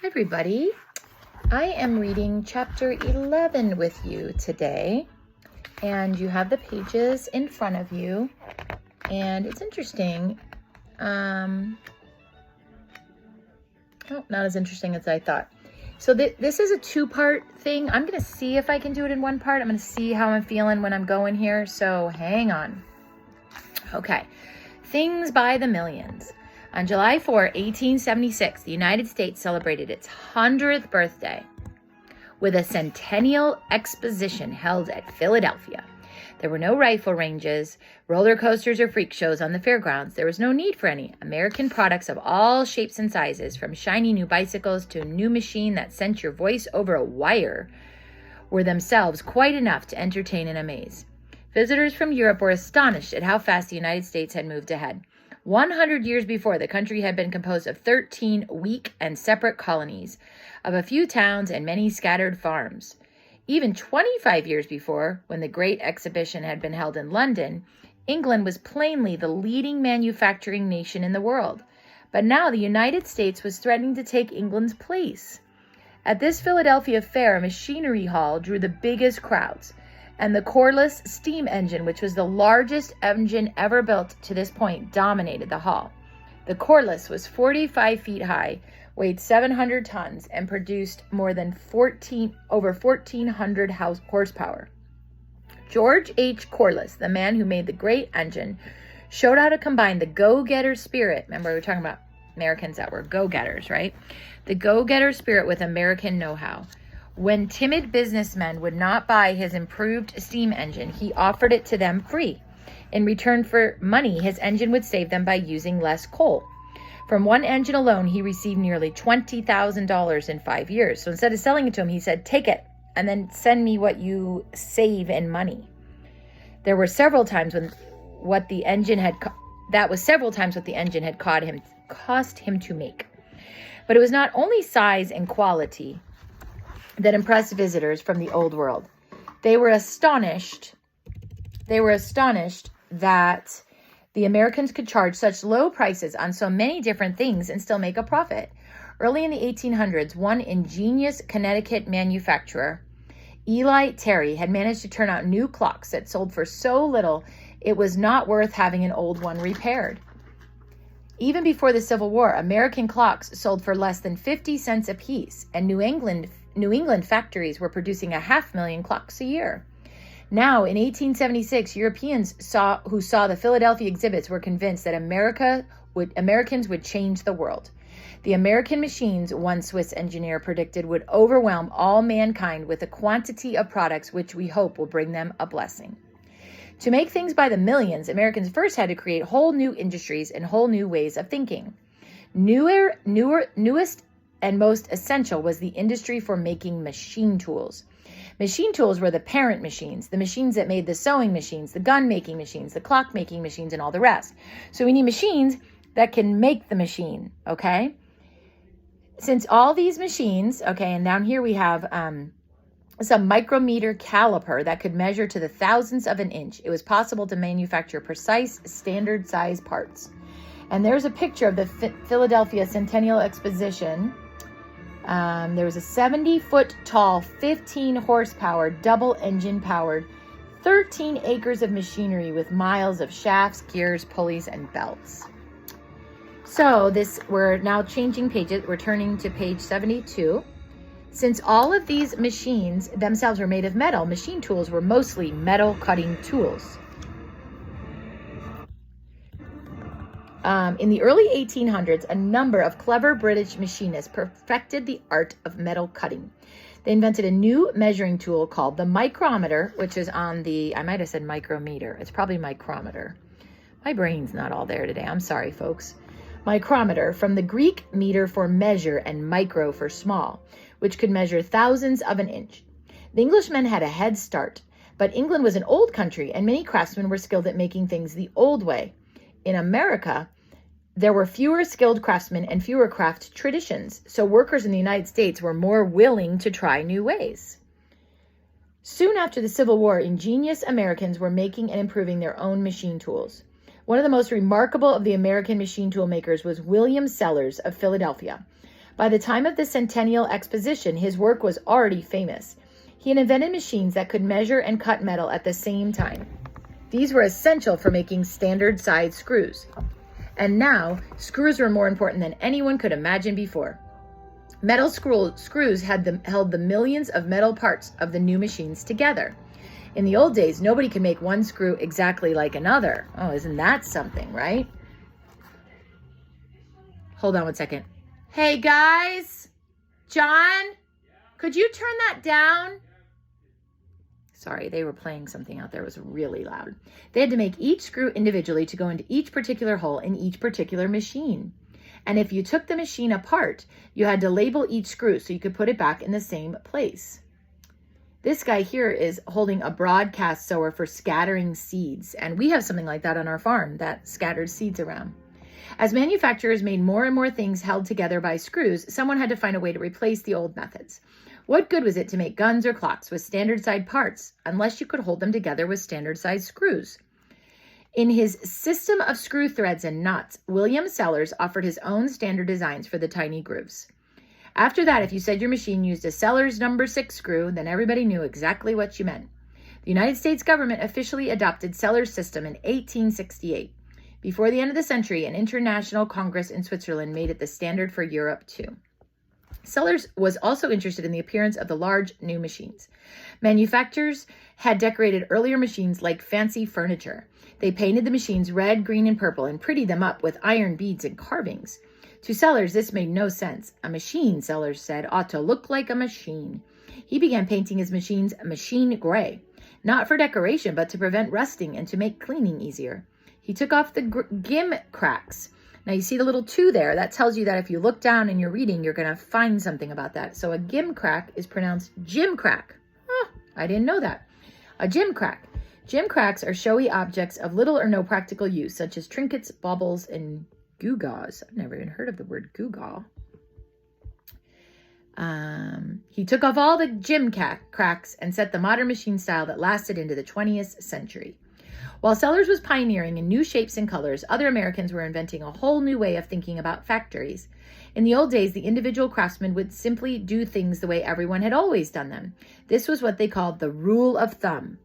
everybody. I am reading chapter 11 with you today, and you have the pages in front of you, and it's interesting. Oh, not as interesting as I thought. So this is a two-part thing. I'm going to see if I can do it in one part. I'm going to see how I'm feeling when I'm going here, so hang on. Okay, things by the millions. On July 4, 1876, the United States celebrated its 100th birthday with a centennial exposition held at Philadelphia. There were no rifle ranges, roller coasters, or freak shows on the fairgrounds. There was no need for any. American products of all shapes and sizes, from shiny new bicycles to a new machine that sent your voice over a wire, were themselves quite enough to entertain and amaze. Visitors from Europe were astonished at how fast the United States had moved ahead. 100 years before, the country had been composed of 13 weak and separate colonies, of a few towns and many scattered farms. Even 25 years before, when the Great Exhibition had been held in London, England was plainly the leading manufacturing nation in the world. But now the United States was threatening to take England's place. At this Philadelphia fair, a machinery hall drew the biggest crowds, and the Corliss steam engine, which was the largest engine ever built to this point, dominated the hall. The Corliss was 45 feet high, weighed 700 tons, and produced more than over 1,400 horsepower. George H. Corliss, the man who made the great engine, showed how to combine the go-getter spirit. Remember, we were talking about Americans that were go-getters, right? The go-getter spirit with American know-how. When timid businessmen would not buy his improved steam engine, he offered it to them free. In return for money, his engine would save them by using less coal. From one engine alone, he received nearly $20,000 in 5 years. So instead of selling it to him, he said, "Take it, and then send me what you save in money." There were several times when what the engine had cost him to make. But it was not only size and quality that impressed visitors from the old world. They were astonished that the Americans could charge such low prices on so many different things and still make a profit. Early in the 1800s, one ingenious Connecticut manufacturer, Eli Terry, had managed to turn out new clocks that sold for so little it was not worth having an old one repaired. Even before the Civil War, American clocks sold for less than 50 cents apiece, and New England factories were producing 500,000 clocks a year. Now, in 1876, Europeans who saw the Philadelphia exhibits were convinced that Americans would change the world. The American machines, one Swiss engineer predicted, would overwhelm all mankind with a quantity of products which we hope will bring them a blessing. To make things by the millions, Americans first had to create whole new industries and whole new ways of thinking. Newest and most essential was the industry for making machine tools. Machine tools were the parent machines, the machines that made the sewing machines, the gun-making machines, the clock-making machines, and all the rest. So we need machines that can make the machine, okay? Since all these machines, okay, and down here we have some micrometer caliper that could measure to the thousandths of an inch, it was possible to manufacture precise, standard-size parts. And there's a picture of the Philadelphia Centennial Exposition. There was a 70-foot tall, 15 horsepower, double engine powered, 13 acres of machinery with miles of shafts, gears, pulleys, and belts. So we're now changing pages. We're turning to page 72. Since all of these machines themselves were made of metal, machine tools were mostly metal cutting tools. In the early 1800s, a number of clever British machinists perfected the art of metal cutting. They invented a new measuring tool called the micrometer, which is on I might have said micrometer. It's probably micrometer. My brain's not all there today. I'm sorry, folks. Micrometer, from the Greek meter for measure and micro for small, which could measure thousandths of an inch. The Englishmen had a head start, but England was an old country, and many craftsmen were skilled at making things the old way. In America, there were fewer skilled craftsmen and fewer craft traditions, so workers in the United States were more willing to try new ways. Soon after the Civil War, ingenious Americans were making and improving their own machine tools. One of the most remarkable of the American machine tool makers was William Sellers of Philadelphia. By the time of the Centennial Exposition, his work was already famous. He had invented machines that could measure and cut metal at the same time. These were essential for making standard size screws. And now, screws were more important than anyone could imagine before. Metal screws held the millions of metal parts of the new machines together. In the old days, nobody could make one screw exactly like another. Oh, isn't that something, right? Hold on one second. Hey guys, John, could you turn that down? Sorry, they were playing something out there. It was really loud. They had to make each screw individually to go into each particular hole in each particular machine. And if you took the machine apart, you had to label each screw so you could put it back in the same place. This guy here is holding a broadcast sower for scattering seeds. And we have something like that on our farm that scatters seeds around. As manufacturers made more and more things held together by screws, someone had to find a way to replace the old methods. What good was it to make guns or clocks with standard-sized parts unless you could hold them together with standard-sized screws? In his System of Screw Threads and Knots, William Sellers offered his own standard designs for the tiny grooves. After that, if you said your machine used a Sellers number 6 screw, then everybody knew exactly what you meant. The United States government officially adopted Sellers' system in 1868. Before the end of the century, an international congress in Switzerland made it the standard for Europe too. Sellers was also interested in the appearance of the large new machines. Manufacturers had decorated earlier machines like fancy furniture. They painted the machines red, green, and purple and prettied them up with iron beads and carvings. To Sellers, this made no sense. A machine, Sellers said, ought to look like a machine. He began painting his machines machine gray, not for decoration, but to prevent rusting and to make cleaning easier. He took off the gimcracks. Now you see the little 2 there. That tells you that if you look down and you're reading, you're going to find something about that. So a gimcrack is pronounced gimcrack. Huh, I didn't know that. A gimcrack. Gimcracks are showy objects of little or no practical use, such as trinkets, baubles, and gewgaws. I've never even heard of the word gewgaw. He took off all the gimcracks and set the modern machine style that lasted into the 20th century. While Sellers was pioneering in new shapes and colors, other Americans were inventing a whole new way of thinking about factories. In the old days, the individual craftsman would simply do things the way everyone had always done them. This was what they called the rule of thumb.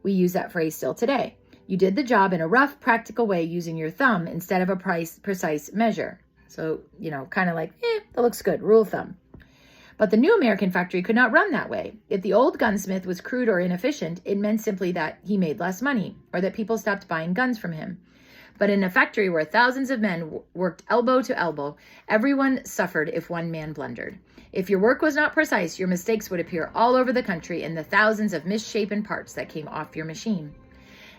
We use that phrase still today. You did the job in a rough, practical way using your thumb instead of a precise measure. So, kind of like, that looks good, rule of thumb. But the new American factory could not run that way. If the old gunsmith was crude or inefficient, it meant simply that he made less money or that people stopped buying guns from him. But in a factory where thousands of men worked elbow to elbow, everyone suffered if one man blundered. If your work was not precise, your mistakes would appear all over the country in the thousands of misshapen parts that came off your machine.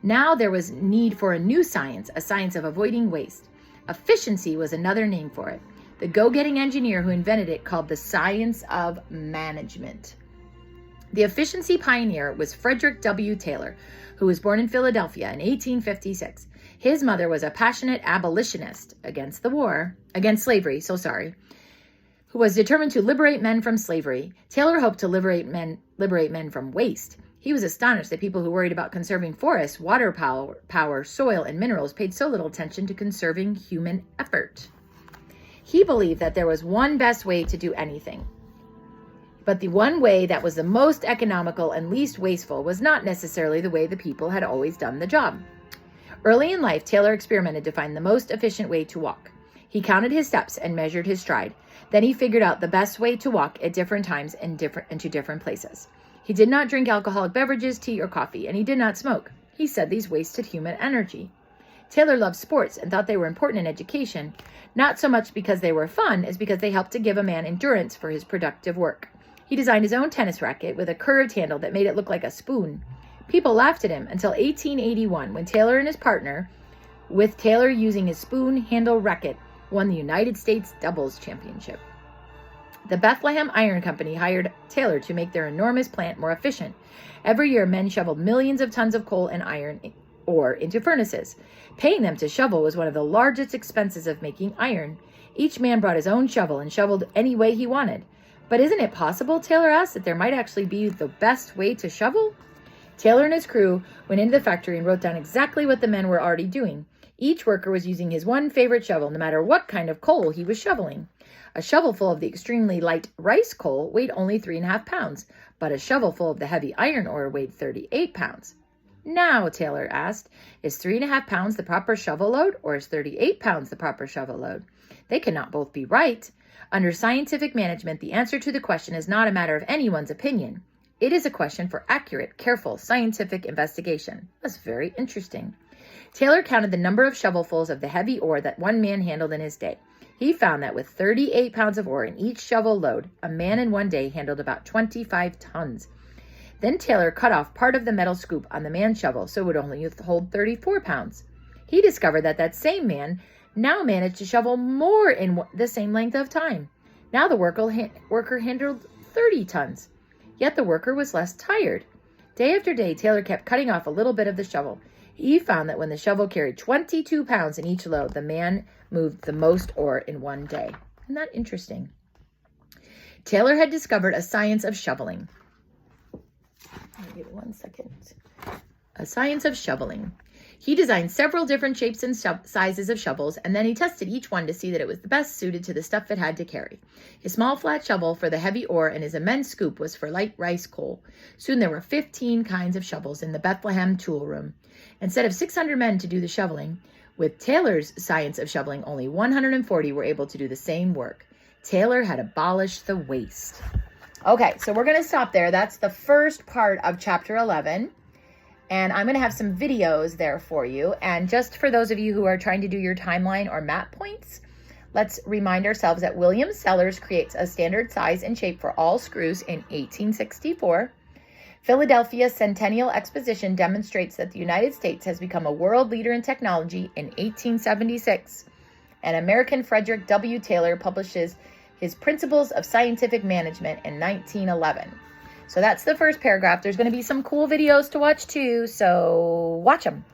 Now there was need for a new science, a science of avoiding waste. Efficiency was another name for it. The go-getting engineer who invented it called the science of management. The efficiency pioneer was Frederick W. Taylor, who was born in Philadelphia in 1856. His mother was a passionate abolitionist against slavery, who was determined to liberate men from slavery. Taylor hoped to liberate men from waste. He was astonished that people who worried about conserving forests, water power, soil, and minerals paid so little attention to conserving human effort. He believed that there was one best way to do anything. But the one way that was the most economical and least wasteful was not necessarily the way the people had always done the job. Early in life, Taylor experimented to find the most efficient way to walk. He counted his steps and measured his stride. Then he figured out the best way to walk at different times and to different places. He did not drink alcoholic beverages, tea, or coffee, and he did not smoke. He said these wasted human energy. Taylor loved sports and thought they were important in education, not so much because they were fun as because they helped to give a man endurance for his productive work. He designed his own tennis racket with a curved handle that made it look like a spoon. People laughed at him until 1881 when Taylor and his partner, with Taylor using his spoon handle racket, won the United States Doubles Championship. The Bethlehem Iron Company hired Taylor to make their enormous plant more efficient. Every year, men shoveled millions of tons of coal and iron ore into furnaces. Paying them to shovel was one of the largest expenses of making iron. Each man brought his own shovel and shoveled any way he wanted. But isn't it possible, Taylor asked, that there might actually be the best way to shovel? Taylor and his crew went into the factory and wrote down exactly what the men were already doing. Each worker was using his one favorite shovel, no matter what kind of coal he was shoveling. A shovelful of the extremely light rice coal weighed only 3.5 pounds, but a shovelful of the heavy iron ore weighed 38 pounds. Now, Taylor asked, is 3.5 pounds the proper shovel load, or is 38 pounds the proper shovel load? They cannot both be right. Under scientific management, the answer to the question is not a matter of anyone's opinion. It is a question for accurate, careful, scientific investigation. That's very interesting. Taylor counted the number of shovelfuls of the heavy ore that one man handled in his day. He found that with 38 pounds of ore in each shovel load, a man in one day handled about 25 tons. Then Taylor cut off part of the metal scoop on the man's shovel so it would only hold 34 pounds. He discovered that that same man now managed to shovel more in the same length of time. Now the worker handled 30 tons. Yet the worker was less tired. Day after day, Taylor kept cutting off a little bit of the shovel. He found that when the shovel carried 22 pounds in each load, the man moved the most ore in one day. Isn't that interesting? Taylor had discovered a science of shoveling. Give me 1 second. A science of shoveling. He designed several different shapes and sizes of shovels, and then he tested each one to see that it was the best suited to the stuff it had to carry. His small flat shovel for the heavy ore and his immense scoop was for light rice coal. Soon there were 15 kinds of shovels in the Bethlehem tool room. Instead of 600 men to do the shoveling, with Taylor's science of shoveling, only 140 were able to do the same work. Taylor had abolished the waste. Okay, so we're going to stop there. That's the first part of chapter 11. And I'm going to have some videos there for you. And just for those of you who are trying to do your timeline or map points, let's remind ourselves that William Sellers creates a standard size and shape for all screws in 1864. Philadelphia Centennial Exposition demonstrates that the United States has become a world leader in technology in 1876. And American Frederick W. Taylor publishes his Principles of Scientific Management in 1911. So that's the first paragraph. There's going to be some cool videos to watch too, so watch them.